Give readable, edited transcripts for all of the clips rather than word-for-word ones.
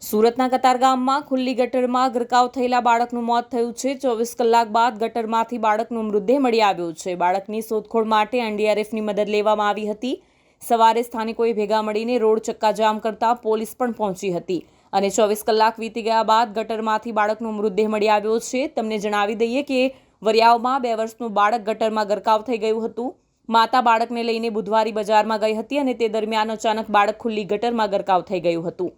સુરતના કતારગામમાં ખુલ્લી ગટરમાં ગરકાવ થયેલા બાળકનું મોત થયું છે। 24 કલાક બાદ ગટરમાંથી બાળકનો મૃતદેહ મળી આવ્યો છે। બાળકની શોધખોળ માટે એનડીઆરએફની મદદ લેવામાં આવી હતી। સવારે સ્થાનિકોએ ભેગા મળીને રોડ ચક્કાજામ કરતા પોલીસ પણ પહોંચી હતી અને 24 કલાક વીતી ગયા બાદ ગટરમાંથી બાળકનો મૃતદેહ મળી આવ્યો છે। તમને જણાવી દઈએ કે વરિયાવમાં 2 વર્ષનું બાળક ગટરમાં ગરકાવ થઈ ગયું હતું। માતા બાળકને લઈને બુધવારે બજારમાં ગઈ હતી અને તે દરમિયાન અચાનક બાળક ખુલ્લી ગટરમાં ગરકાવ થઈ ગયું હતું।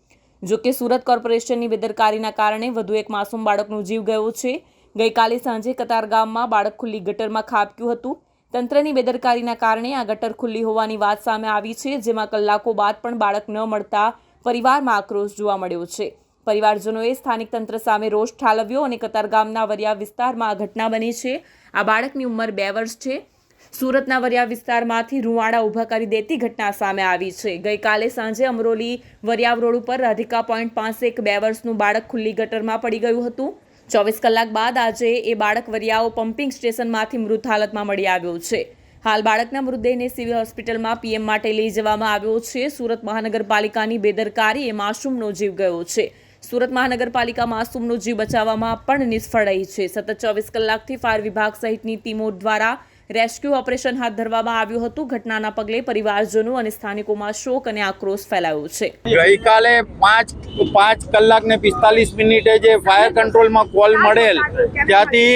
જો કે સુરત કોર્પોરેશનની બેદરકારીના કારણે વધુ એક માસૂમ બાળકનો જીવ ગયો છે। ગઈકાલે સાંજે કતારગામમાં બાળક ખુલ્લી ગટરમાં ખાબક્યું હતું। તંત્રની બેદરકારીના કારણે આ ગટર ખુલ્લી હોવાની વાત સામે આવી છે, જેમાં કલાકો બાદ પણ બાળક ન મળતા પરિવારમાં આક્રોશ જોવા મળ્યો છે। પરિવારજનોએ સ્થાનિક તંત્ર સામે રોષ ઠાલવ્યો અને કતારગામના વરિયા વિસ્તારમાં આ ઘટના બની છે। આ બાળકની ઉંમર 2 વર્ષ છે। સુરતના વરિયા વિસ્તારમાંથી રૂવાડા ઊભા કરી દેતી ઘટના સામે આવી છે। ગઈકાલે સાંજે અમરોલી વરિયાવ રોડ ઉપર રાધિકા પોઈન્ટ પાસે એક 2 વર્ષનું બાળક ખુલ્લી ગટરમાં પડી ગયું હતું। 24 કલાક બાદ આજે એ બાળક વરિયાવ પમ્પિંગ સ્ટેશનમાંથી મૃત હાલતમાં મળી આવ્યો છે। હાલ બાળકના મૃતદેહને સિવિલ હોસ્પિટલમાં પીએમ માટે લઈ જવામાં આવ્યો છે। સુરત મહાનગરપાલિકાની બેદરકારીએ માસૂમનો જીવ ગયો છે। સુરત મહાનગરપાલિકા માસૂમનો જીવ બચાવવામાં પણ નિષ્ફળ રહી છે। સતત 24 કલાકથી ફાયર વિભાગ સહિતની ટીમો દ્વારા રેસ્ક્યુ ઓપરેશન હાથ ધરવામાં આવ્યું હતું। ઘટનાના પગલે પરિવારજનો અને સ્થાનિકોમાં શોક અને આક્રોશ ફેલાયો છે। ગઈકાલે 5 કલાક ને 45 મિનિટે જે ફાયર કંટ્રોલમાં કોલ મળેલ ત્યાંથી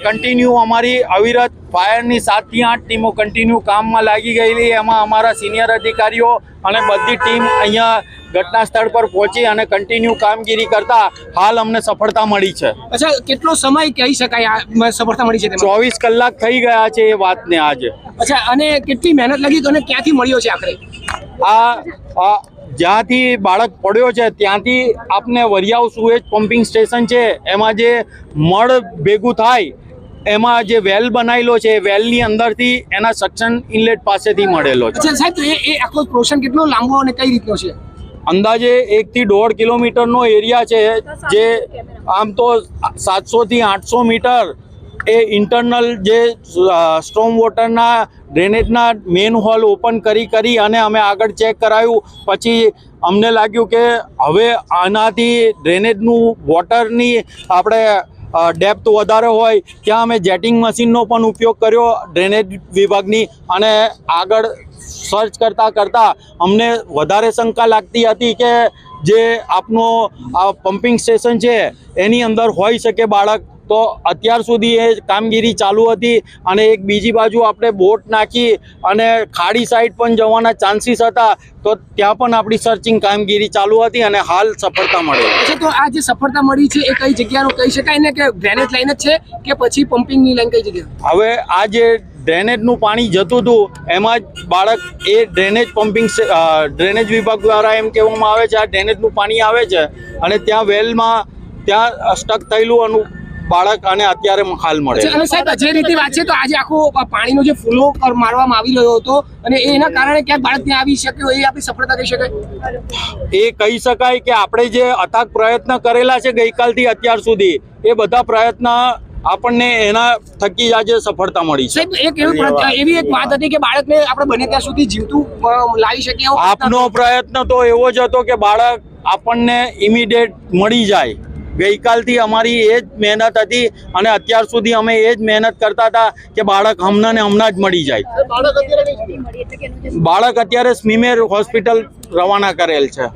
કન્ટિન્યુ અમારી અવિરત ફાયરની 7 થી 8 ટીમો કન્ટિન્યુ કામમાં લાગી ગયેલી। એમાં અમારા સિનિયર અધિકારીઓ અને બધી ટીમ અહીંયા ઘટના સ્થળ પર પહોંચી અને કન્ટિન્યુ કામગીરી કરતા હાલ અમને સફળતા મળી છે। અચ્છા, કેટલો સમય કહી શકાય સફળતા મળી છે? 24 કલાક થઈ ગયા છે એ વાતને આજે। અચ્છા, અને કેટલી મહેનત લાગી અને ક્યાંથી મળ્યો છે આખરે? આ જ્યાંથી બાળક પડ્યો છે ત્યાંથી આપને વરિયાવ સુએજ પમ્પિંગ સ્ટેશન છે, એમાં જે મળ ભેગું થાય એમાં જે વેલ બનાવેલો છે વેલની અંદરથી એના સક્શન ઇનલેટ પાસેથી મળેલો છે। અચ્છા સાહેબ, તો એ આખો પ્રોશન કેટલો લાંબો અને કઈ રીતનો છે? અંદાજે 1 થી 1.5 કિલોમીટરનો એરિયા છે, જે આમ તો 700 થી 800 મીટર એ ઇન્ટરનલ જે સ્ટ્રોમ વોટરના ડ્રેનેજના મેન હોલ ઓપન કરી અને અમે આગળ ચેક કરાયું। પછી અમને લાગ્યું કે હવે આનાથી ડ્રેનેજનું વોટરની આપણે ડેપ્થ વધારે હોય ત્યાં અમે જેટિંગ મશીનનો પણ ઉપયોગ કર્યો ડ્રેનેજ વિભાગની, અને આગળ સર્ચ કરતા અમને વધારે શંકા લાગતી હતી કે જે આપનો આ પમ્પિંગ સ્ટેશન છે એની અંદર હોઈ શકે બાળક। તો અત્યાર સુધી એ કામગીરી ચાલુ હતી અને એક બીજી બાજુ આપણે બોટ નાખી અને ખાડી સાઈડ પણ જવાના ચાન્સીસ હતા, તો ત્યાં પણ આપણી સર્ચિંગ કામગીરી ચાલુ હતી અને હાલ સફળતા મળી। અચ્છા, તો આ જે સફળતા મળી છે એ કઈ જગ્યાનું કહી શકાય ને કે ડ્રેનેજ લાઈન જ છે કે પછી પમ્પિંગની લાઈન કઈ જગ્યા? હવે આ જે ડ્રેનેજનું પાણી જતું હતું એમાં જ બાળક એ ડ્રેનેજ વિભાગ દ્વારા એમ કહેવામાં આવે છે આ ડ્રેનેજનું પાણી આવે છે અને ત્યાં વેલમાં ત્યાં સ્ટક થયેલું બાળક અને અત્યારે હાલ મળે। અને સાહેબ, જે રીતે વાત છે તો આજે આખો પાણીનો જે ફ્લો મારવામાં આવી રહ્યો હતો અને એના કારણે ક્યાંક બાળક ત્યાં આવી શક્યો, એ આપણી સફળતા કહી શકાય? એ કહી શકાય કે આપણે જે અથાગ પ્રયત્ન કરેલા છે ગઈકાલથી અત્યાર સુધી, એ બધા પ્રયત્ન આપણને એના થકી આજે સફળતા મળી છે। સાહેબ, એવી એક વાત હતી કે બાળકને આપણે બને ત્યાં સુધી જીવતું લાવી શકીએ। આપનો પ્રયત્ન તો એવો જ હતો કે બાળક આપણને ઇમિડિયેટ મળી જાય। ગઈકાલથી અમારી એ જ મહેનત હતી અને અત્યાર સુધી અમે એ જ મહેનત કરતા હતા કે બાળક હમણાં જ મળી જાય। બાળક અત્યારે સ્મીમેર હોસ્પિટલ રવાના કરેલ છે।